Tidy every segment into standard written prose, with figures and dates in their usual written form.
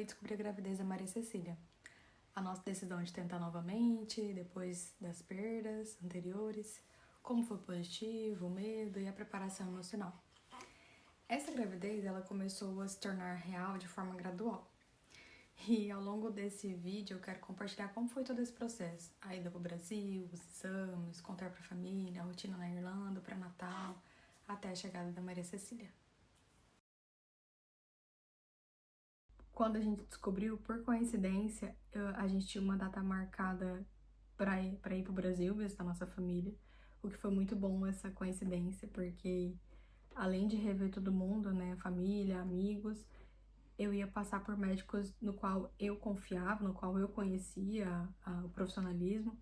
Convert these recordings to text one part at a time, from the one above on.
descobri a gravidez da Maria Cecília. A nossa decisão de tentar novamente, depois das perdas anteriores, como foi positivo, o medo e a preparação emocional. Essa gravidez, ela começou a se tornar real de forma gradual. E ao longo desse vídeo eu quero compartilhar como foi todo esse processo. A ida pro Brasil, os exames, contar pra família, a rotina na Irlanda, para Natal, até a chegada da Maria Cecília. Quando a gente descobriu, por coincidência, a gente tinha uma data marcada para ir pro Brasil visitar nossa família, o que foi muito bom essa coincidência, porque além de rever todo mundo, né, família, amigos, eu ia passar por médicos no qual eu confiava, no qual eu conhecia o profissionalismo,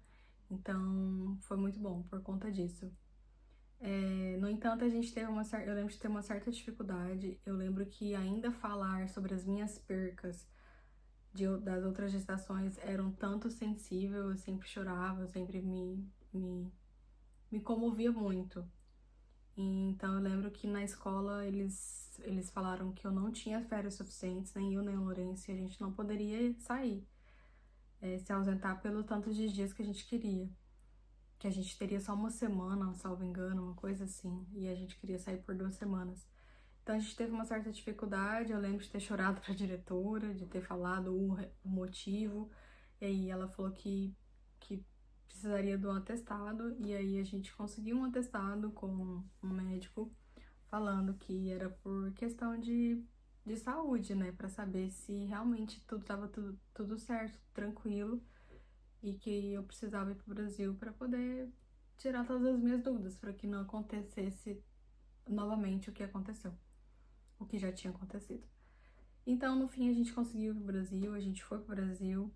então foi muito bom por conta disso. No entanto, a gente teve eu lembro de ter uma certa dificuldade, eu lembro que ainda falar sobre as minhas percas das outras gestações era um tanto sensível, eu sempre chorava, eu sempre me comovia muito. Então eu lembro que na escola eles falaram que eu não tinha férias suficientes, nem eu nem o Lourenço, e a gente não poderia sair, se ausentar pelo tanto de dias que a gente queria. Que a gente teria só uma semana, salvo engano, uma coisa assim, e a gente queria sair por 2 semanas. Então a gente teve uma certa dificuldade, eu lembro de ter chorado pra diretora, de ter falado o motivo, e aí ela falou que precisaria de um atestado, e aí a gente conseguiu um atestado com um médico falando que era por questão de saúde, né, pra saber se realmente tudo tava tudo certo, tranquilo, e que eu precisava ir pro Brasil para poder tirar todas as minhas dúvidas, para que não acontecesse novamente o que aconteceu, o que já tinha acontecido. Então, no fim, a gente conseguiu ir pro Brasil, a gente foi pro Brasil.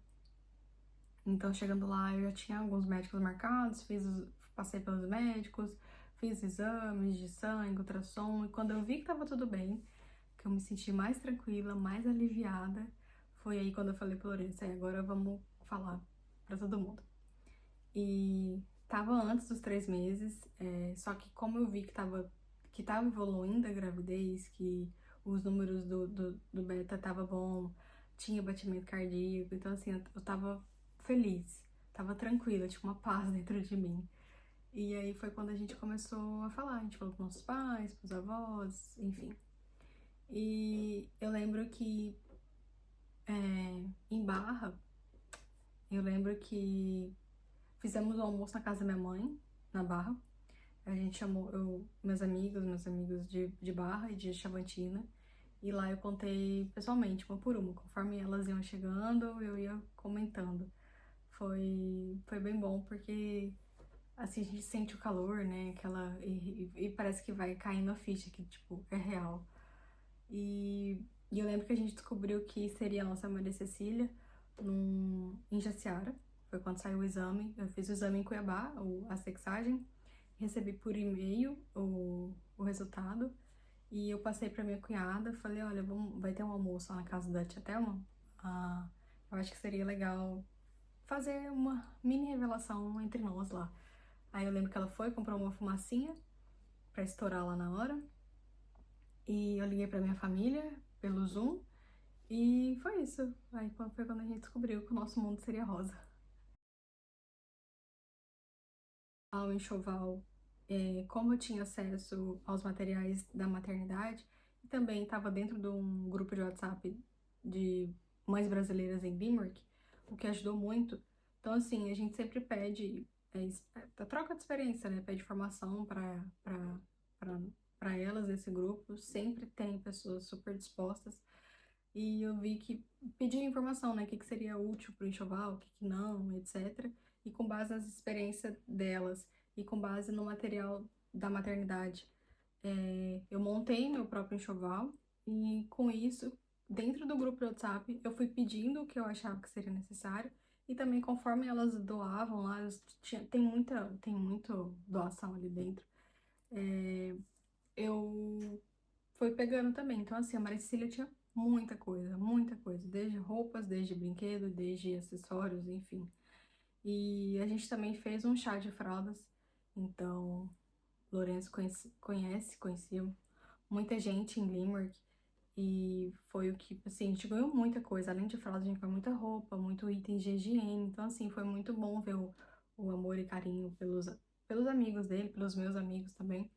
Então, chegando lá, eu já tinha alguns médicos marcados, passei pelos médicos, fiz exames de sangue, ultrassom, e quando eu vi que tava tudo bem, que eu me senti mais tranquila, mais aliviada, foi aí quando eu falei pro Lourenço, agora vamos falar pra todo mundo. E tava antes dos 3 meses, só que como eu vi que tava evoluindo a gravidez, que os números do beta tava bom, tinha batimento cardíaco, então assim, eu tava feliz, tava tranquila, tinha uma paz dentro de mim. E aí foi quando a gente começou a falar, a gente falou com nossos pais, pros avós, enfim. E eu lembro que em Barra, eu lembro que fizemos o almoço na casa da minha mãe, na Barra. A gente chamou meus amigos de Barra e de Chavantina. E lá eu contei pessoalmente, uma por uma. Conforme elas iam chegando, eu ia comentando. Foi bem bom, porque assim a gente sente o calor, né? E parece que vai caindo a ficha, que tipo, é real. E eu lembro que a gente descobriu que seria a nossa Maria Cecília em Jaciara. Foi quando saiu o exame. Eu fiz o exame em Cuiabá, a sexagem. Recebi por e-mail o resultado. E eu passei pra minha cunhada. Falei, olha, vai ter um almoço lá na casa da tia Thelma. Ah, eu acho que seria legal fazer uma mini revelação entre nós lá. Aí eu lembro que ela foi, comprou uma fumacinha pra estourar lá na hora. E eu liguei pra minha família pelo Zoom. E foi isso. Aí foi quando a gente descobriu que o nosso mundo seria rosa. Ao enxoval, como eu tinha acesso aos materiais da maternidade, e também estava dentro de um grupo de WhatsApp de mães brasileiras em Limerick, o que ajudou muito. Então, assim, a gente sempre pede a troca de experiência, né? Pede formação para elas nesse grupo. Sempre tem pessoas super dispostas. E eu vi que pedia informação, né? O que seria útil para o enxoval, o que não, etc. E com base nas experiências delas e com base no material da maternidade, eu montei meu próprio enxoval e com isso, dentro do grupo do WhatsApp, eu fui pedindo o que eu achava que seria necessário e também conforme elas doavam lá, tem muita doação ali dentro, eu fui pegando também. Então, assim, a Maria Cecília tinha muita coisa, desde roupas, desde brinquedo, desde acessórios, enfim. E a gente também fez um chá de fraldas, então Lourenço conhecia muita gente em Limerick, E foi o que, assim, a gente ganhou muita coisa. Além de fralda, a gente ganhou muita roupa, muito itens de higiene. Então, assim, foi muito bom ver o amor e carinho pelos amigos dele, pelos meus amigos também,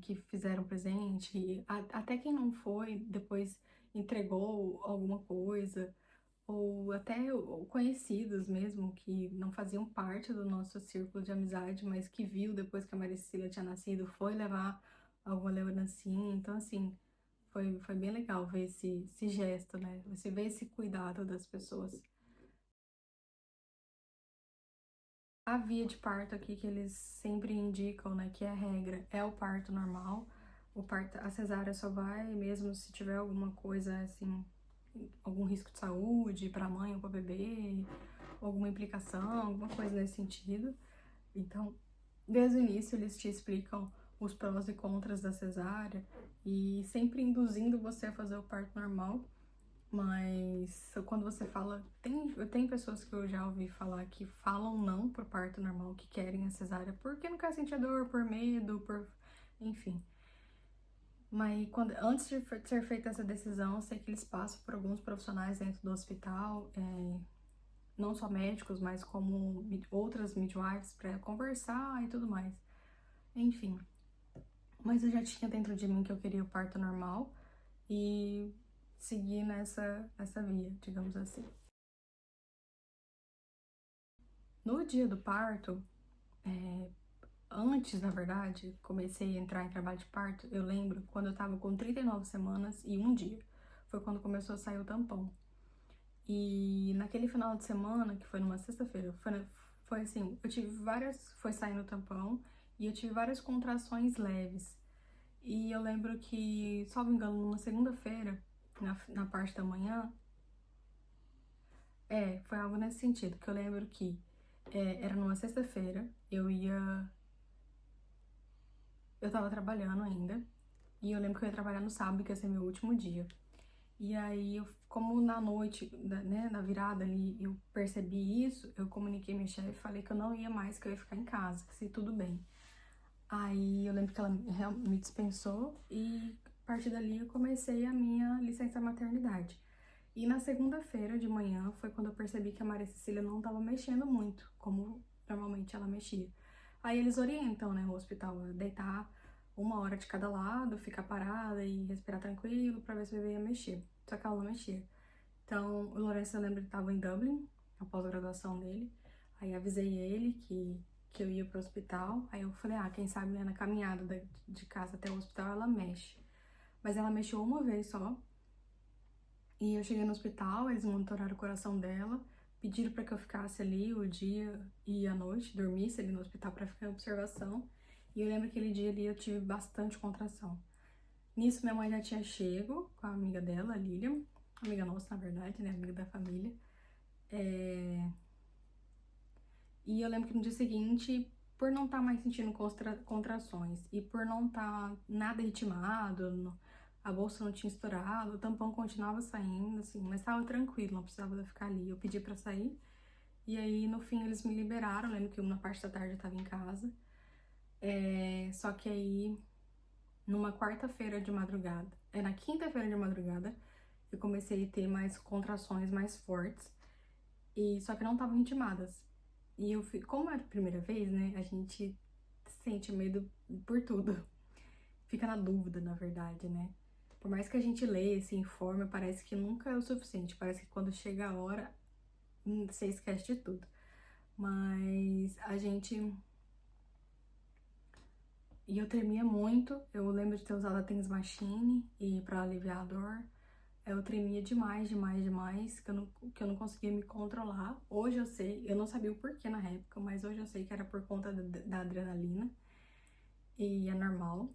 que fizeram presente. Até quem não foi, depois entregou alguma coisa. Ou até conhecidos mesmo, que não faziam parte do nosso círculo de amizade, mas que viu depois que a Maria Cecília tinha nascido, foi levar alguma lembrancinha. Então, assim, foi bem legal ver esse gesto, né? Você vê esse cuidado das pessoas. A via de parto aqui que eles sempre indicam, né, que é a regra, é o parto normal. A cesárea só vai mesmo se tiver alguma coisa assim, algum risco de saúde para a mãe ou para o bebê, alguma implicação, alguma coisa nesse sentido. Então, desde o início eles te explicam os prós e contras da cesárea e sempre induzindo você a fazer o parto normal. Mas quando você fala, tem pessoas que eu já ouvi falar que falam não pro parto normal, que querem a cesárea porque não quer sentir dor, por medo, enfim. Mas antes de ser feita essa decisão, eu sei que eles passam por alguns profissionais dentro do hospital, não só médicos, mas como outras midwives para conversar e tudo mais. Enfim. Mas eu já tinha dentro de mim que eu queria o parto normal e seguir nessa via, digamos assim. No dia do parto, antes, na verdade, comecei a entrar em trabalho de parto, eu lembro quando eu tava com 39 semanas e um dia. Foi quando começou a sair o tampão. E naquele final de semana, que foi numa sexta-feira, foi assim, eu tive várias, foi saindo o tampão, e eu tive várias contrações leves. E eu lembro que, salvo engano, numa segunda-feira, na parte da manhã, foi algo nesse sentido, que eu lembro que era numa sexta-feira, eu tava trabalhando ainda, e eu lembro que eu ia trabalhar no sábado, que ia ser meu último dia. E aí, como na noite, né, na virada ali, eu percebi isso, eu comuniquei minha chefe e falei que eu não ia mais, que eu ia ficar em casa, que se tudo bem. Aí eu lembro que ela me dispensou e a partir dali eu comecei a minha licença maternidade. E na segunda-feira de manhã foi quando eu percebi que a Maria Cecília não estava mexendo muito, como normalmente ela mexia. Aí eles orientam, né, o hospital a deitar 1 hora de cada lado, ficar parada e respirar tranquilo pra ver se o bebê ia mexer. Só que ela não mexia. Então, o Lourenço, eu lembro que estava em Dublin, a pós-graduação dele. Aí avisei ele que eu ia pro hospital. Aí eu falei, quem sabe, né, na caminhada de casa até o hospital ela mexe. Mas ela mexeu uma vez só. E eu cheguei no hospital, eles monitoraram o coração dela, pediram para que eu ficasse ali o dia e a noite, dormisse ali no hospital para ficar em observação. E eu lembro que aquele dia ali eu tive bastante contração. Nisso, minha mãe já tinha chego com a amiga dela, a Lilian, amiga nossa, na verdade, né, amiga da família. E eu lembro que no dia seguinte, por não estar mais sentindo contrações e por não estar nada ritmado, a bolsa não tinha estourado, o tampão continuava saindo, assim, mas estava tranquilo, não precisava de ficar ali. Eu pedi pra sair e aí no fim eles me liberaram. Eu lembro que na parte da tarde eu tava em casa. Só que aí, numa quarta-feira de madrugada, na quinta-feira de madrugada, eu comecei a ter mais contrações mais fortes, e só que não estavam ritmadas. E como era a primeira vez, né, a gente sente medo por tudo. Fica na dúvida, na verdade, né? Por mais que a gente leia, se informe, parece que nunca é o suficiente. Parece que quando chega a hora, você esquece de tudo. Mas a gente... E eu tremia muito. Eu lembro de ter usado a Tens Machine e pra aliviar a dor. Eu tremia demais, demais, demais, que eu não conseguia me controlar. Hoje eu sei, eu não sabia o porquê na época, mas hoje eu sei que era por conta da adrenalina. E é normal.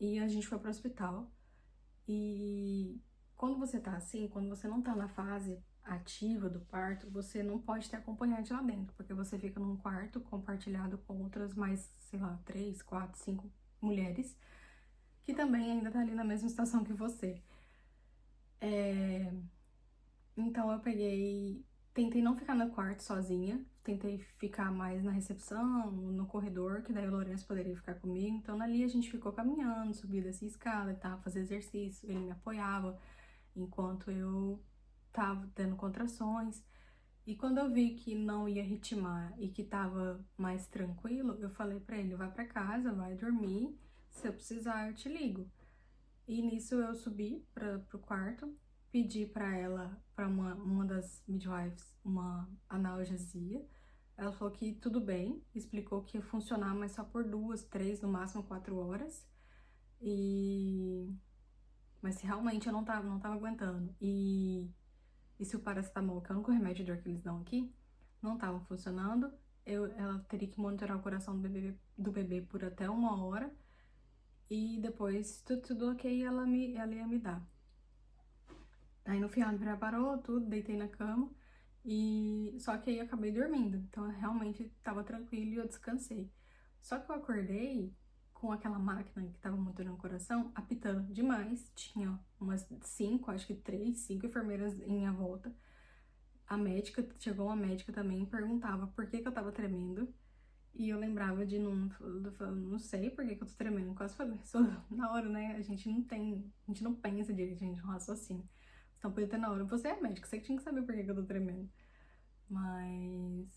E a gente foi pro hospital. E quando você tá assim, quando você não tá na fase ativa do parto, você não pode ter acompanhante lá dentro, porque você fica num quarto compartilhado com outras mais, sei lá, 3, 4, 5 mulheres, que também ainda tá ali na mesma situação que você. Então eu peguei tentei não ficar no quarto sozinha, tentei ficar mais na recepção, no corredor, que daí o Lourenço poderia ficar comigo. Então ali a gente ficou caminhando, subia dessa escada e tal, fazia exercício, ele me apoiava enquanto eu tava tendo contrações. E quando eu vi que não ia ritmar e que tava mais tranquilo, eu falei pra ele, vai pra casa, vai dormir, se eu precisar eu te ligo. E nisso eu subi pro quarto, pedi pra ela, pra uma das midwives, uma analgesia. Ela falou que tudo bem, explicou que ia funcionar, mas só por 2, 3, no máximo 4 horas. Mas se realmente eu não tava aguentando. E se o paracetamol, que é o único remédio de dor que eles dão aqui, não tava funcionando, ela teria que monitorar o coração do bebê por até 1 hora. E depois, tudo ok, ela ia me dar. Aí no final me preparou tudo, deitei na cama. Só que aí eu acabei dormindo. Então eu realmente tava tranquilo e eu descansei. Só que eu acordei com aquela máquina que tava monitorando o coração, apitando demais. Tinha umas 5, acho que 3, 5 enfermeiras em minha volta. Chegou uma médica também e perguntava por que eu tava tremendo. E eu lembrava de não sei por que eu tô tremendo. Quase falei, na hora, né? A gente não pensa direito, a gente não raciocina. Então podia ter na hora, você é médico, você que tinha que saber por que eu tô tremendo. Mas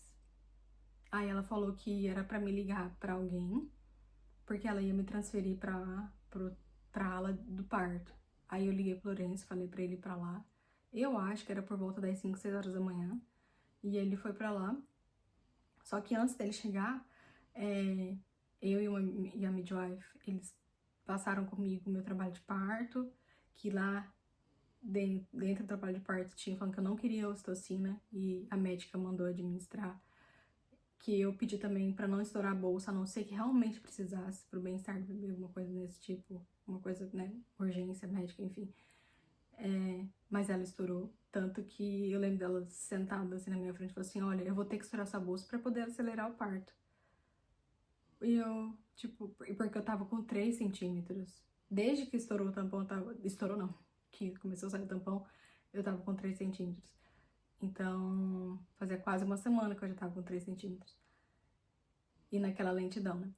aí ela falou que era pra me ligar pra alguém, porque ela ia me transferir pra ala do parto. Aí eu liguei pro Lourenço, falei pra ele ir pra lá. Eu acho que era por volta das 5, 6 horas da manhã. E ele foi pra lá. Só que antes dele chegar, eu e a midwife, eles passaram comigo o meu trabalho de parto, que lá dentro do trabalho de parto tinha falando que eu não queria ocitocina e a médica mandou administrar, que eu pedi também pra não estourar a bolsa, a não ser que realmente precisasse pro bem-estar do bebê, alguma coisa desse tipo, uma coisa, né, urgência médica, enfim. Mas ela estourou, tanto que eu lembro dela sentada assim na minha frente e falou assim, olha, eu vou ter que estourar essa bolsa pra poder acelerar o parto. E eu, tipo, porque eu tava com 3 centímetros. Desde que estourou o tampão, estourou não, que começou a sair o tampão, eu tava com 3 centímetros. Então, fazia quase uma semana que eu já tava com 3 centímetros. E naquela lentidão, né?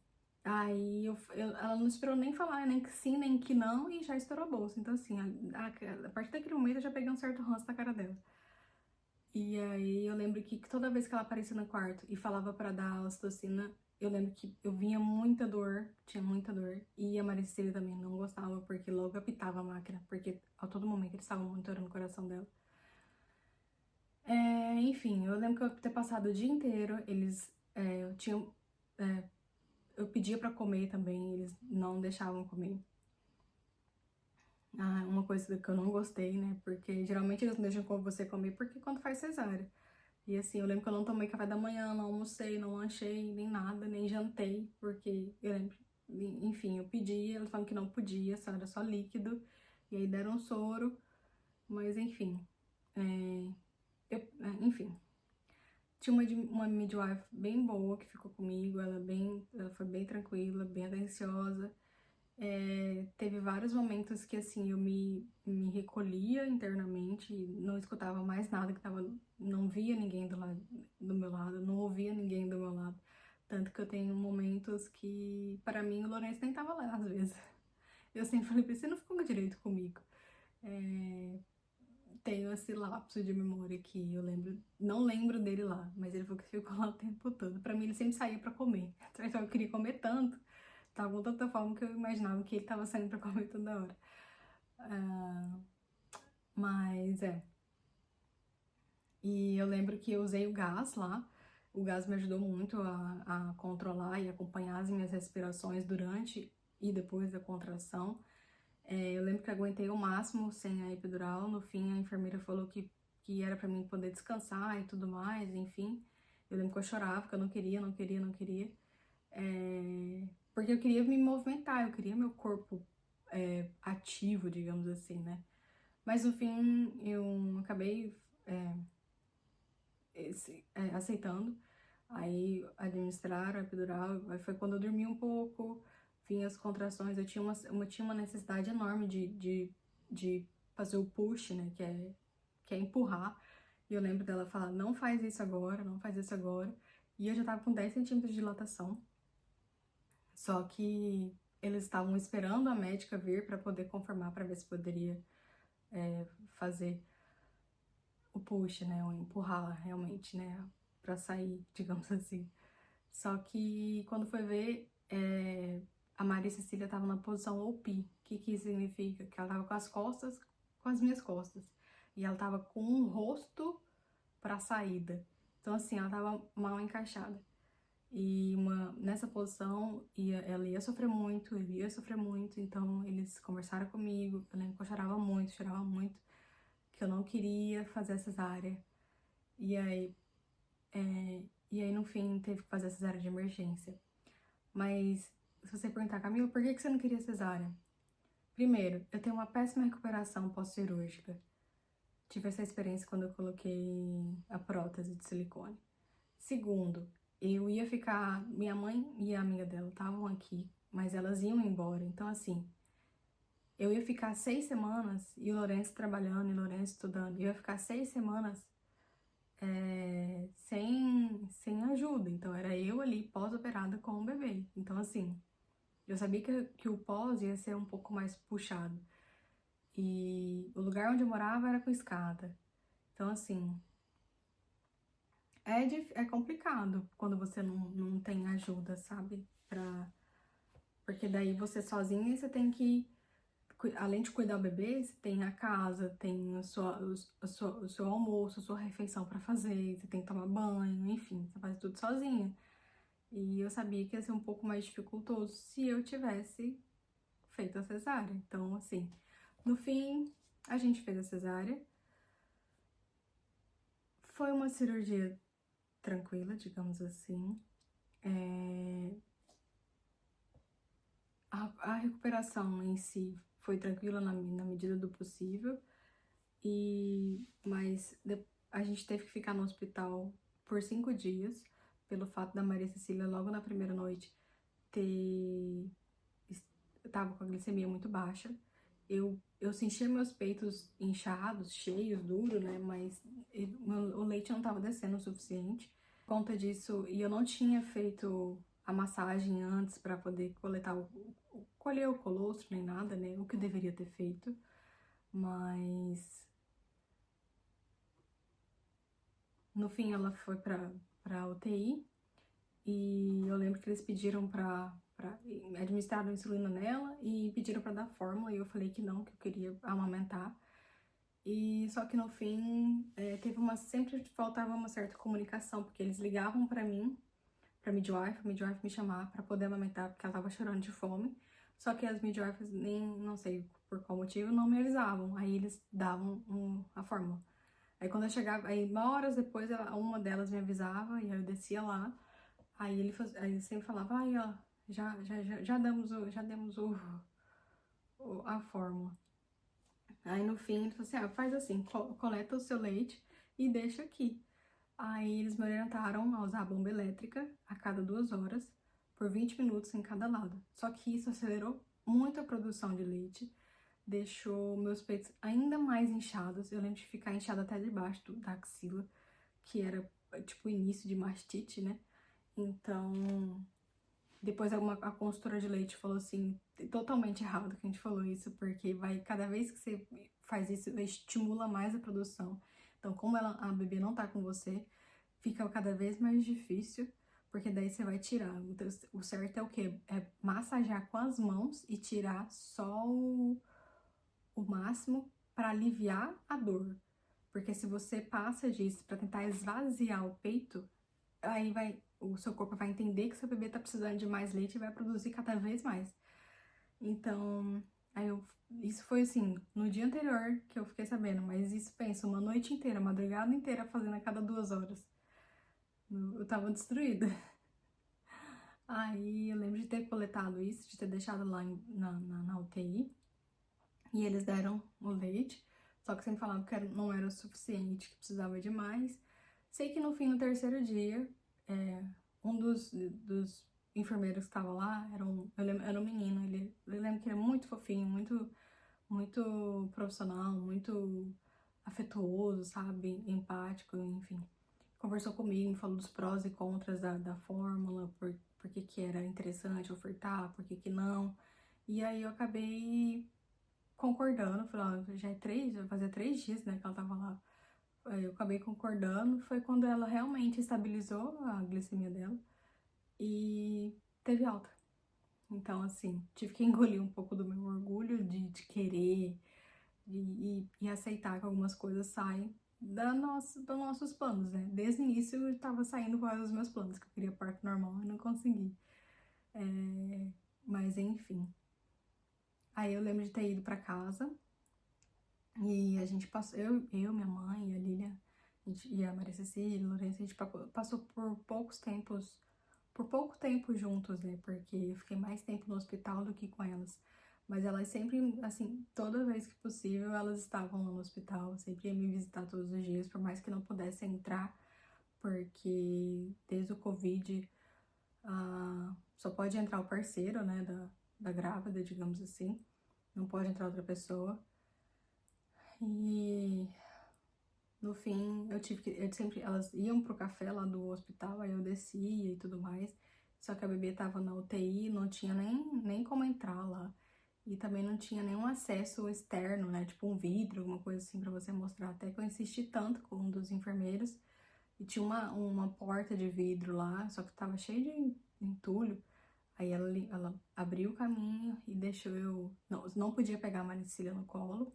Aí ela não esperou nem falar, nem que sim, nem que não, e já estourou a bolsa. Então, assim, a partir daquele momento eu já peguei um certo ranço na cara dela. E aí eu lembro que toda vez que ela aparecia no quarto e falava pra dar ocitocina, eu lembro que eu vinha muita dor, tinha muita dor. E a Maricela também não gostava, porque logo apitava a máquina, porque a todo momento eles estavam monitorando o coração dela. Enfim, eu lembro que eu ter passado o dia inteiro, eu pedia pra comer também, eles não deixavam comer. Uma coisa que eu não gostei, né, porque geralmente eles não deixam você comer porque quando faz cesárea. E assim, eu lembro que eu não tomei café da manhã, não almocei, não lanchei, nem nada, nem jantei, porque eu lembro, enfim, eu pedi, eles falaram que não podia, só era só líquido, e aí deram soro, mas enfim, enfim. Tinha uma midwife bem boa que ficou comigo, ela foi bem tranquila, bem atenciosa. Teve vários momentos que, assim, eu me recolhia internamente, não escutava mais nada não via ninguém do meu lado, não ouvia ninguém do meu lado. Tanto que eu tenho momentos que, para mim, o Lourenço nem tava lá, às vezes. Eu sempre falei pra ele, você não ficou direito comigo. Tenho esse lapso de memória que não lembro dele lá, mas ele falou que ficou lá o tempo todo. Pra mim, ele sempre saía pra comer. Então, eu queria comer tanto, tava com tanta fome que eu imaginava que ele tava saindo pra comer toda hora. Mas E eu lembro que eu usei o gás lá. O gás me ajudou muito a controlar e acompanhar as minhas respirações durante e depois da contração. Eu lembro que aguentei o máximo sem a epidural. No fim, a enfermeira falou que era pra mim poder descansar e tudo mais, enfim. Eu lembro que eu chorava, porque eu não queria, não queria, não queria. Porque eu queria me movimentar, eu queria meu corpo ativo, digamos assim, né? Mas no fim, eu acabei aceitando. Aí administraram a epidural, aí foi quando eu dormi um pouco, vinha as contrações, eu tinha uma necessidade enorme de fazer o push, né, que é empurrar. E eu lembro dela falar, não faz isso agora, não faz isso agora. E eu já tava com 10 centímetros de dilatação. Só que eles estavam esperando a médica vir para poder confirmar, para ver se poderia fazer o push, né? Ou empurrá-la realmente, né? Pra sair, digamos assim. Só que quando foi ver, a Maria Cecília tava na posição OP. O que que isso significa? Que ela tava com as costas, com as minhas costas. E ela tava com um rosto pra saída. Então, assim, ela tava mal encaixada. E nessa posição, ela ia sofrer muito, ele ia sofrer muito. Então, eles conversaram comigo. Eu lembro que eu chorava muito, que eu não queria fazer a cesárea. E aí, no fim, teve que fazer a cesárea de emergência. Mas, se você perguntar, Camila, por que você não queria cesárea? Primeiro, eu tenho uma péssima recuperação pós-cirúrgica. Tive essa experiência quando eu coloquei a prótese de silicone. Segundo, eu ia ficar... Minha mãe e a amiga dela estavam aqui, mas elas iam embora. Então, assim, eu ia ficar 6 semanas, e o Lourenço trabalhando, e o Lourenço estudando. Eu ia ficar 6 semanas sem ajuda. Então, era eu ali, pós-operada, com o bebê. Então, assim, eu sabia que o pós ia ser um pouco mais puxado. E o lugar onde eu morava era com escada. Então, assim, é complicado quando você não tem ajuda, sabe? Porque daí você sozinha, você tem que, além de cuidar do bebê, você tem a casa, tem o seu almoço, a sua refeição pra fazer, você tem que tomar banho, enfim, você faz tudo sozinha. E eu sabia que ia ser um pouco mais dificultoso se eu tivesse feito a cesárea. Então, assim, no fim, a gente fez a cesárea. Foi uma cirurgia tranquila, digamos assim. A recuperação em si foi tranquila na medida do possível, mas a gente teve que ficar no hospital por 5 dias, pelo fato da Maria Cecília, logo na primeira noite, ter... tava com a glicemia muito baixa. Eu sentia meus peitos inchados, cheios, duros, né? Mas o leite não tava descendo o suficiente. Por conta disso, e eu não tinha feito a massagem antes para poder colher o colostro nem nada, né? O que eu deveria ter feito. Mas no fim ela foi pra UTI e eu lembro que eles pediram pra administrar insulina nela e pediram pra dar fórmula e eu falei que não, que eu queria amamentar. E só que no fim sempre faltava uma certa comunicação, porque eles ligavam pra mim, pra midwife me chamar pra poder amamentar, porque ela tava chorando de fome. Só que as midwives nem, não sei por qual motivo, não me avisavam. Aí eles davam a fórmula. Aí quando eu chegava, aí horas depois, uma delas me avisava e aí eu descia lá. Aí ele sempre falava, ai ó, já demos a fórmula. Aí no fim ele falou assim, faz assim, coleta o seu leite e deixa aqui. Aí eles me orientaram a usar a bomba elétrica a cada 2 horas, por 20 minutos em cada lado. Só que isso acelerou muito a produção de leite, deixou meus peitos ainda mais inchados. Eu lembro de ficar inchada até debaixo da axila, que era tipo o início de mastite, né? Então, depois a consultora de leite falou assim, totalmente errado que a gente falou isso, porque cada vez que você faz isso, estimula mais a produção. Então, como a bebê não tá com você, fica cada vez mais difícil, porque daí você vai tirar. Então, o certo é o quê? É massagear com as mãos e tirar só o máximo para aliviar a dor. Porque se você passa disso para tentar esvaziar o peito, aí o seu corpo vai entender que seu bebê tá precisando de mais leite e vai produzir cada vez mais. Então, isso foi assim, no dia anterior que eu fiquei sabendo, mas isso pensa, uma noite inteira, madrugada inteira fazendo a cada 2 horas. Eu tava destruída. Aí eu lembro de ter coletado isso, de ter deixado lá na UTI. E eles deram o leite, só que sempre falavam que não era o suficiente, que precisava de mais. Sei que no fim, no terceiro dia, um dos enfermeiros que estava lá era um menino. Eu lembro que ele é muito fofinho, muito, muito profissional, muito afetuoso, sabe? Empático, enfim. Conversou comigo, me falou dos prós e contras da fórmula, por que que era interessante ofertar, por que que não. E aí eu acabei concordando, falei, ó, já fazia 3 dias, né, que ela tava lá. Aí eu acabei concordando, foi quando ela realmente estabilizou a glicemia dela e teve alta. Então, assim, tive que engolir um pouco do meu orgulho de querer e aceitar que algumas coisas saem dos nossos planos, né? Desde o início eu tava saindo fora dos meus planos, que eu queria parto normal e não consegui. Mas enfim. Aí eu lembro de ter ido pra casa e a gente passou, minha mãe, a Lilia, e a Maria Cecília, a Lourenço, a gente passou por pouco tempo juntos, né? Porque eu fiquei mais tempo no hospital do que com elas. Mas elas sempre, assim, toda vez que possível, elas estavam lá no hospital, sempre ia me visitar todos os dias, por mais que não pudesse entrar, porque desde o Covid, só pode entrar o parceiro, né, da grávida, digamos assim, não pode entrar outra pessoa. E no fim, elas iam pro café lá do hospital, aí eu descia e tudo mais. Só que a bebê tava na UTI, não tinha nem como entrar lá. E também não tinha nenhum acesso externo, né? Tipo um vidro, alguma coisa assim pra você mostrar. Até que eu insisti tanto com um dos enfermeiros. E tinha uma porta de vidro lá, só que tava cheio de entulho. Aí ela abriu o caminho e deixou eu... Não podia pegar a Maricília no colo.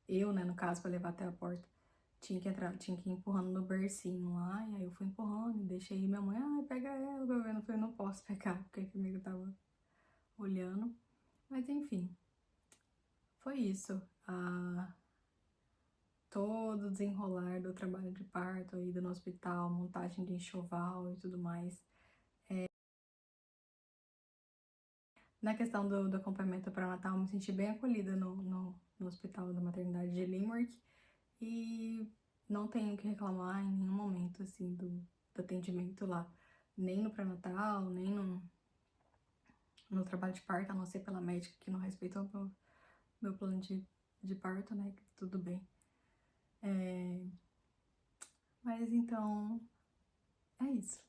Eu, né, no caso, pra levar até a porta, tinha que ir empurrando no bercinho lá, e aí eu fui empurrando, deixei minha mãe, ai, pega ela, eu vendo, eu falei, não posso pegar, porque a enfermeira tava olhando, mas enfim, foi isso, todo o desenrolar do trabalho de parto, a ida no hospital, montagem de enxoval e tudo mais. Na questão do acompanhamento pré-natal, eu me senti bem acolhida no hospital da maternidade de Limerick, e não tenho o que reclamar em nenhum momento, assim, do atendimento lá. Nem no pré-natal, nem no trabalho de parto, a não ser pela médica que não respeitou o meu plano de parto, né? Que tudo bem. Mas então, é isso.